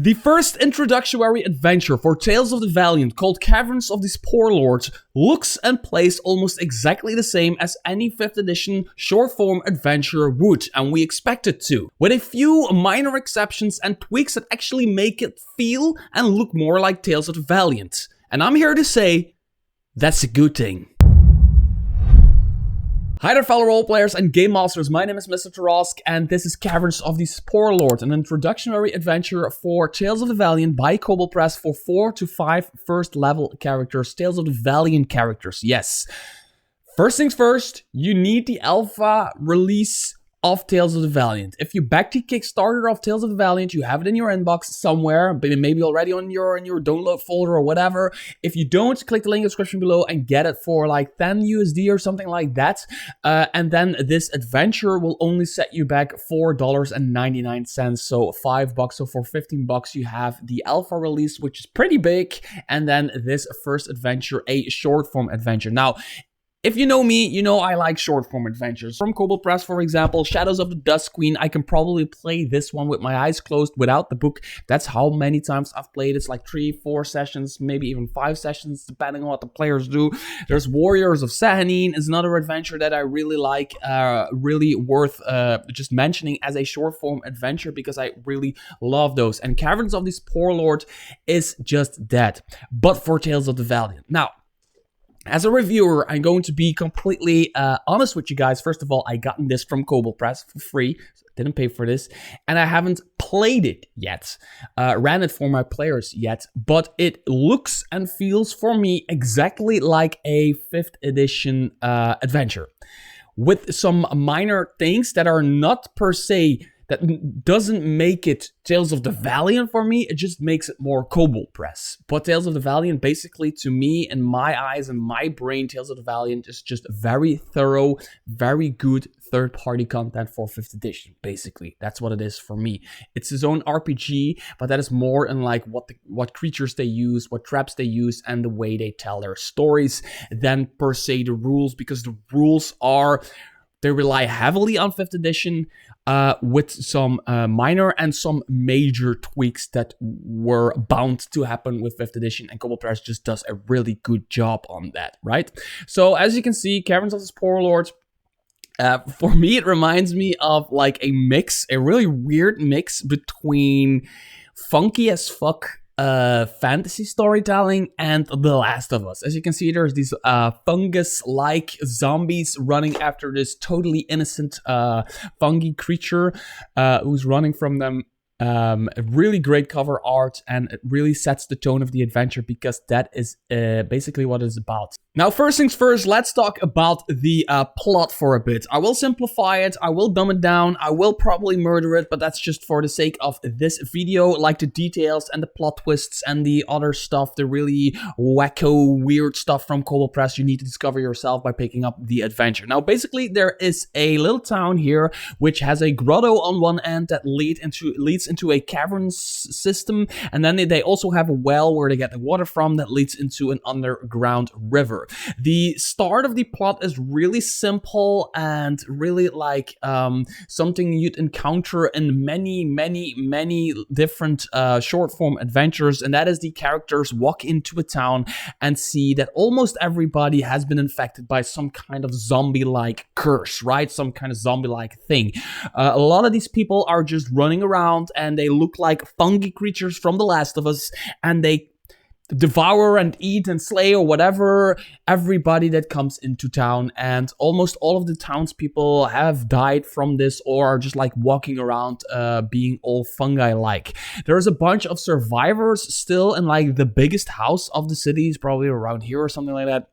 The first introductory adventure for Tales of the Valiant, called Caverns of the Spore Lords, looks and plays almost exactly the same as any 5th edition short form adventure would, and we expect it to, with a few minor exceptions and tweaks that actually make it feel and look more like Tales of the Valiant. And I'm here to say, that's a good thing. Hi there fellow roleplayers and game masters, my name is Mr. Tarask and this is Caverns of the Spore Lord, an introductory adventure for Tales of the Valiant by Kobold Press for 4 to 5 first level characters, Tales of the Valiant characters, yes. First things first, you need the alpha release of Tales of the Valiant. If you back the Kickstarter of Tales of the Valiant, you have it in your inbox somewhere, maybe already on your download folder or whatever. If you don't, click the link in the description below and get it for like 10 USD or something like that. And then this adventure will only set you back $4.99, so $5. So for $15 you have the alpha release, which is pretty big, and then this first adventure, a short form adventure. Now, if you know me, you know I like short-form adventures. From Kobold Press, for example, Shadows of the Dust Queen, I can probably play this one with my eyes closed without the book. That's how many times I've played. It's like 3, 4 sessions, maybe even 5 sessions, depending on what the players do. There's Warriors of Sahanine is another adventure that I really like, really worth just mentioning as a short-form adventure because I really love those. And Caverns of the Spore Lord is just that, but for Tales of the Valiant. Now, as a reviewer, I'm going to be completely honest with you guys. First of all, I gotten this from Kobold Press for free. So I didn't pay for this. And I haven't played it yet. Ran it for my players yet. But it looks and feels for me exactly like a 5th edition adventure. With some minor things that are not per se, that doesn't make it Tales of the Valiant for me, it just makes it more Kobold Press. But Tales of the Valiant, basically, to me, in my eyes and my brain, Tales of the Valiant is just very thorough, very good third-party content for 5th edition, basically. That's what it is for me. It's his own RPG, but that is more in like what creatures they use, what traps they use, and the way they tell their stories than per se the rules, because the rules are... They rely heavily on 5th edition with some minor and some major tweaks that were bound to happen with 5th edition, and Kobold Press just does a really good job on that, right? So as you can see, Caverns of the Spore Lord, for me it reminds me of like a mix, a really weird mix between funky as fuck fantasy storytelling and The Last of Us. As you can see, there's these fungus-like zombies running after this totally innocent fungi creature who's running from them. Really great cover art, and it really sets the tone of the adventure because that is basically what it's about. Now, first things first, let's talk about the plot for a bit. I will simplify it, I will dumb it down, I will probably murder it, but that's just for the sake of this video. Like the details and the plot twists and the other stuff, the really wacko, weird stuff from Kobold Press, you need to discover yourself by picking up the adventure. Now, basically, there is a little town here which has a grotto on one end that leads into a caverns system, and then they also have a well where they get the water from that leads into an underground river. The start of the plot is really simple and really like something you'd encounter in many different short form adventures, and that is the characters walk into a town and see that almost everybody has been infected by some kind of zombie-like curse, right? Some kind of zombie-like thing. A lot of these people are just running around and they look like fungi creatures from The Last of Us, and they devour and eat and slay or whatever everybody that comes into town, and almost all of the townspeople have died from this or are just like walking around being all fungi-like. There's a bunch of survivors still in like the biggest house of the city, is probably around here or something like that,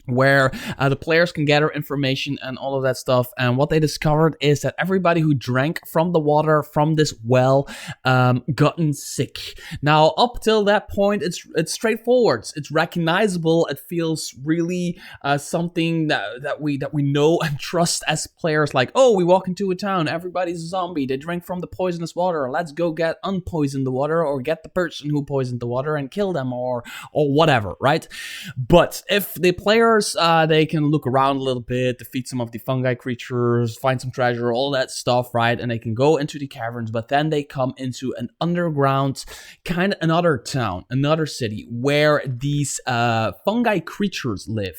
where the players can gather information and all of that stuff. And what they discovered is that everybody who drank from the water from this well gotten sick. Now, up till that point, it's straightforward. It's recognizable. It feels really something that we know and trust as players. Like, oh, we walk into a town, everybody's a zombie. They drink from the poisonous water. Let's go unpoison the water, or get the person who poisoned the water and kill them, or whatever, right? But if the player players, they can look around a little bit, defeat some of the fungi creatures, find some treasure, all that stuff, right? And they can go into the caverns, but then they come into an underground, kind of another town, another city, where these fungi creatures live.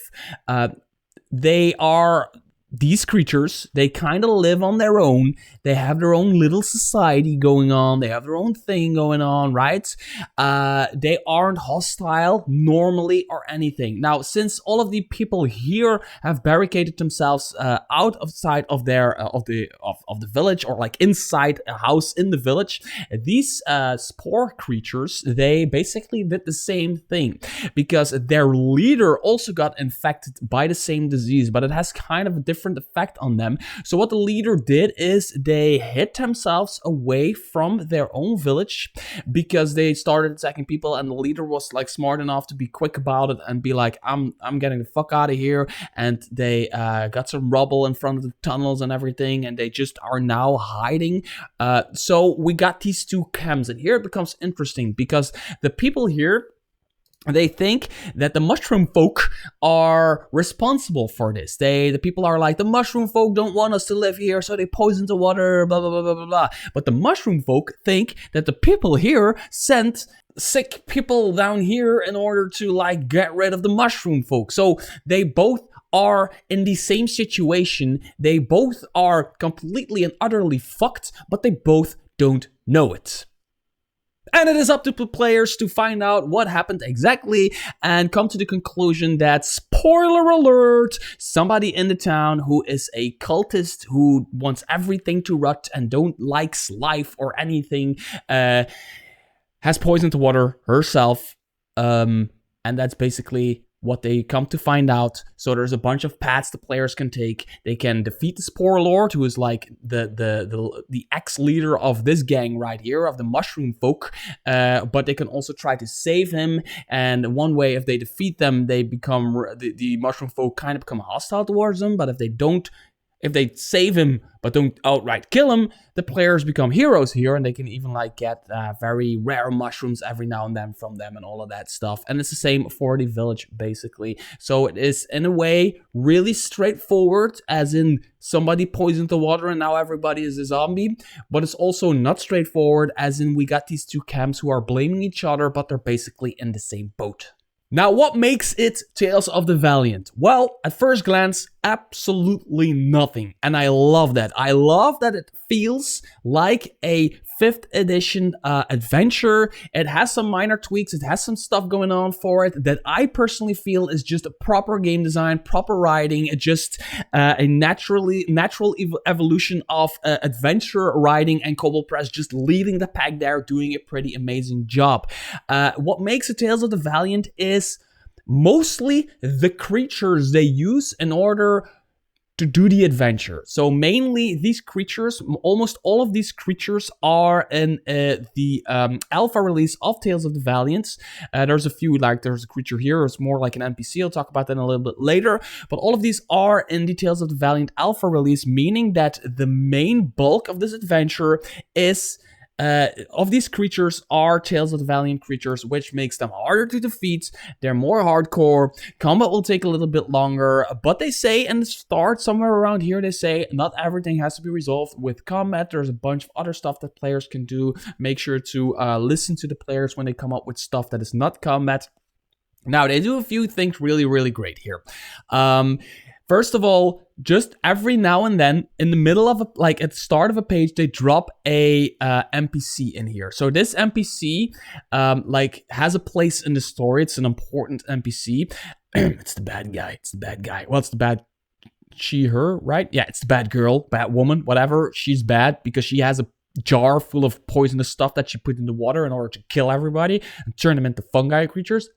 These creatures, they kind of live on their own. They have their own little society going on. They have their own thing going on, right? They aren't hostile normally or anything. Now, since all of the people here have barricaded themselves outside of their of the village, or like inside a house in the village, these spore creatures, they basically did the same thing, because their leader also got infected by the same disease, but it has kind of a different effect on them. So what the leader did is they hid themselves away from their own village, because they started attacking people, and the leader was like smart enough to be quick about it and be like, I'm getting the fuck out of here. And they got some rubble in front of the tunnels and everything, and they just are now hiding. So we got these two camps, and here it becomes interesting, because the people here, they think that the mushroom folk are responsible for this. The people are like, the mushroom folk don't want us to live here, so they poison the water, blah, blah, blah, blah, blah, blah. But the mushroom folk think that the people here sent sick people down here in order to, like, get rid of the mushroom folk. So they both are in the same situation. They both are completely and utterly fucked, but they both don't know it. And it is up to the players to find out what happened exactly and come to the conclusion that, spoiler alert, somebody in the town who is a cultist who wants everything to rot and don't likes life or anything, has poisoned the water herself. And that's basically what they come to find out. So there's a bunch of paths the players can take. They can defeat the Spore Lord, who is like the ex-leader of this gang right here, of the mushroom folk. But they can also try to save him. And one way, if they defeat them, they become the mushroom folk kind of become hostile towards them. But if they save him but don't outright kill him, the players become heroes here, and they can even like get very rare mushrooms every now and then from them and all of that stuff. And it's the same for the village, basically. So it is, in a way, really straightforward, as in somebody poisoned the water and now everybody is a zombie. But it's also not straightforward, as in we got these two camps who are blaming each other, but they're basically in the same boat. Now, what makes it Tales of the Valiant? Well, at first glance, absolutely nothing. And I love that. I love that it feels like a 5th edition adventure. It has some minor tweaks. It has some stuff going on for it that I personally feel is just a proper game design, proper writing, just a natural evolution of adventure writing, and Kobold Press just leading the pack there, doing a pretty amazing job. What makes it Tales of the Valiant is mostly the creatures they use in order to do the adventure. So mainly these creatures, almost all of these creatures are in the alpha release of Tales of the Valiant. There's a few, like there's a creature here, it's more like an NPC, I'll talk about that a little bit later. But all of these are in the Tales of the Valiant alpha release, meaning that the main bulk of this adventure is of these creatures are Tales of the Valiant creatures, which makes them harder to defeat. They're more hardcore. Combat will take a little bit longer, but they say in the start, somewhere around here, they say not everything has to be resolved with combat. There's a bunch of other stuff that players can do. Make sure to listen to the players when they come up with stuff that is not combat. Now, they do a few things really, really great here. First of all, just every now and then, in the middle of at the start of a page, they drop a NPC in here. So this NPC, has a place in the story. It's an important NPC. It's the bad guy. It's the bad guy. Well, it's the bad she, her, right? Yeah, it's the bad girl, bad woman, whatever. She's bad because she has a jar full of poisonous stuff that she put in the water in order to kill everybody and turn them into fungi creatures.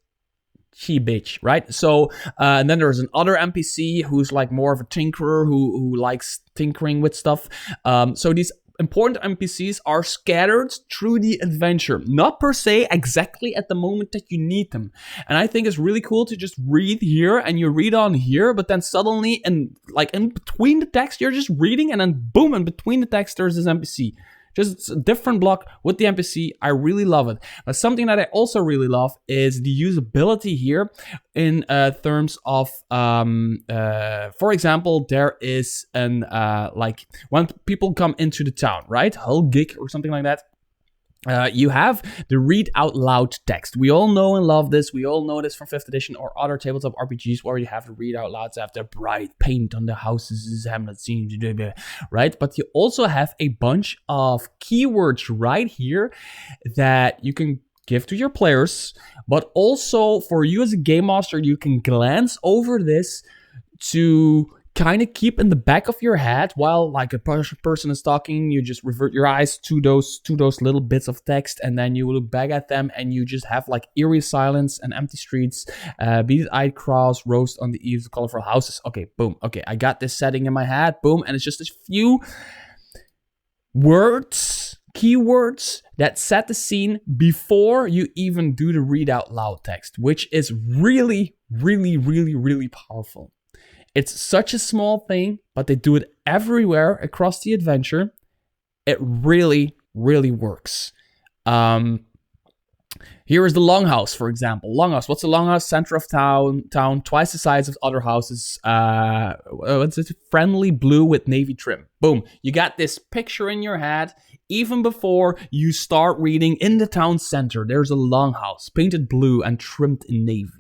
She bitch, right? So, and then there's another NPC who's like more of a tinkerer who likes tinkering with stuff. So these important NPCs are scattered through the adventure, not per se exactly at the moment that you need them. And I think it's really cool to just read here and you read on here, but then suddenly, and like in between the text, you're just reading, and then boom, in between the text, there's this NPC. Just a different block with the NPC. I really love it. But something that I also really love is the usability here in terms of, for example, there is an, like, when people come into the town, right? Hull Gig or something like that. You have the read out loud text. We all know and love this. We all know this from 5th edition or other tabletop RPGs where you have the read out louds after bright paint on the houses, Hamlet scene, right? But you also have a bunch of keywords right here that you can give to your players, but also for you as a game master, you can glance over this to kind of keep in the back of your head while like a person is talking. You just revert your eyes to those little bits of text, and then you look back at them and you just have like eerie silence and empty streets, bead-eyed crows roast on the eaves of colorful houses. Okay, boom. Okay, I got this setting in my head. Boom. And it's just a few words, keywords that set the scene before you even do the read out loud text, which is really, really, really, really powerful. It's such a small thing, but they do it everywhere across the adventure. It really, really works. Here is the Longhouse, for example. Longhouse. What's a Longhouse? Center of town, twice the size of other houses. What's it? Friendly blue with navy trim. Boom. You got this picture in your head even before you start reading. In the town center, there's a Longhouse, painted blue and trimmed in navy.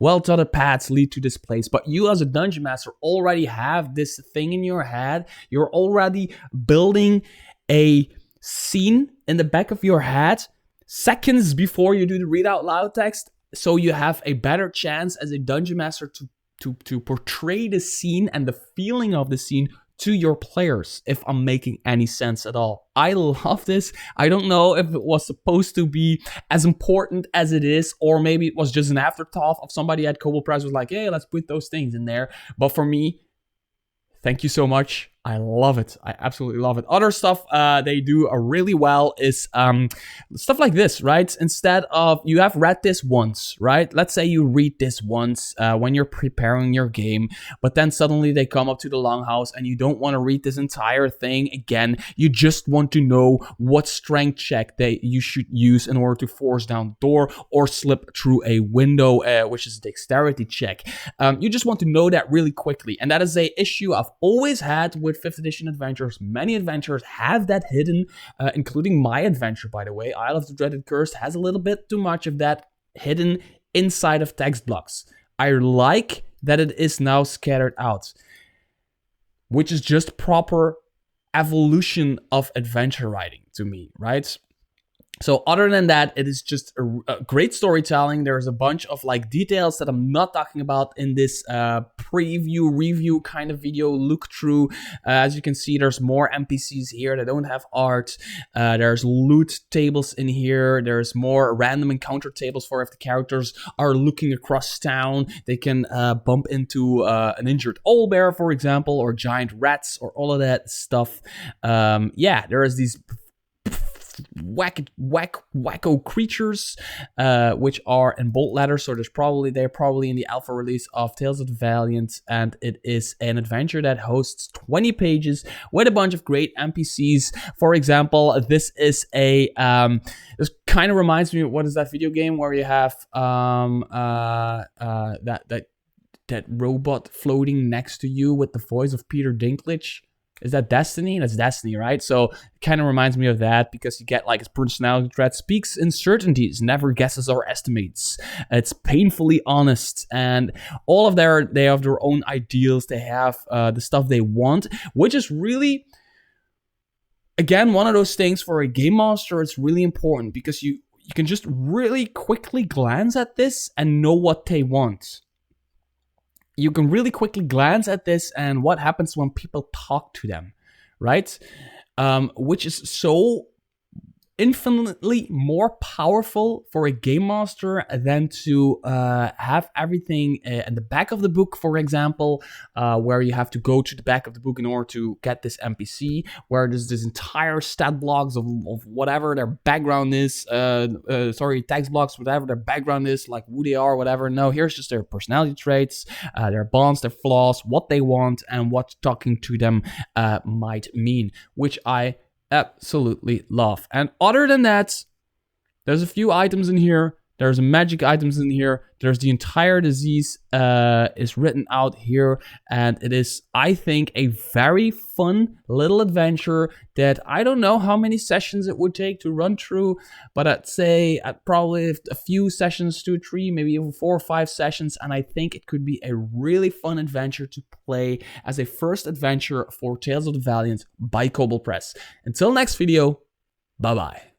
Well-dotted paths lead to this place, but you as a dungeon master already have this thing in your head. You're already building a scene in the back of your head seconds before you do the read out loud text, so you have a better chance as a dungeon master to portray the scene and the feeling of the scene to your players, if I'm making any sense at all. I love this. I don't know if it was supposed to be as important as it is, or maybe it was just an afterthought of somebody at Kobold Press was like, hey, let's put those things in there. But for me, thank you so much. I love it. I absolutely love it. Other stuff they do really well is stuff like this, right? Instead of, you have read this once, right? Let's say you read this once when you're preparing your game, but then suddenly they come up to the Longhouse and you don't want to read this entire thing again. You just want to know what strength check you should use in order to force down the door or slip through a window, which is a dexterity check. You just want to know that really quickly. And that is a issue I've always had with 5th edition adventures. Many adventures have that hidden, including my adventure, by the way. Isle of the Dreaded Curse has a little bit too much of that hidden inside of text blocks. I like that it is now scattered out, which is just proper evolution of adventure writing to me, right? So other than that, it is just a great storytelling. There's a bunch of like details that I'm not talking about in this preview, review kind of video look through. As you can see, there's more NPCs here that don't have art. There's loot tables in here. There's more random encounter tables for if the characters are looking across town. They can bump into an injured owlbear, for example, or giant rats, or all of that stuff. Yeah, there is these wacko creatures, which are in bold letters, so they're probably in the alpha release of Tales of the Valiant, and it is an adventure that hosts 20 pages with a bunch of great NPCs. For example, this is a this kind of reminds me of, what is that video game where you have that robot floating next to you with the voice of Peter Dinklage? Is that Destiny? That's Destiny, right? So it kind of reminds me of that, because you get like his personality trait speaks in certainties, never guesses or estimates. It's painfully honest, and all of they have their own ideals. They have the stuff they want, which is really, again, one of those things for a game master. It's really important because you can just really quickly glance at this and know what they want. You can really quickly glance at this and what happens when people talk to them, right? Which is so infinitely more powerful for a game master than to have everything in the back of the book, for example, where you have to go to the back of the book in order to get this NPC, where there's this entire stat blocks of whatever their background is, text blocks, whatever their background is, like who they are, whatever. No, here's just their personality traits, their bonds, their flaws, what they want, and what talking to them might mean, which I absolutely love. And other than that, there's a few items in here. There's magic items in here. There's the entire disease is written out here. And it is, I think, a very fun little adventure that I don't know how many sessions it would take to run through. But I'd say probably a few sessions, 2 or 3, maybe even 4 or 5 sessions. And I think it could be a really fun adventure to play as a first adventure for Tales of the Valiant by Kobold Press. Until next video, bye-bye.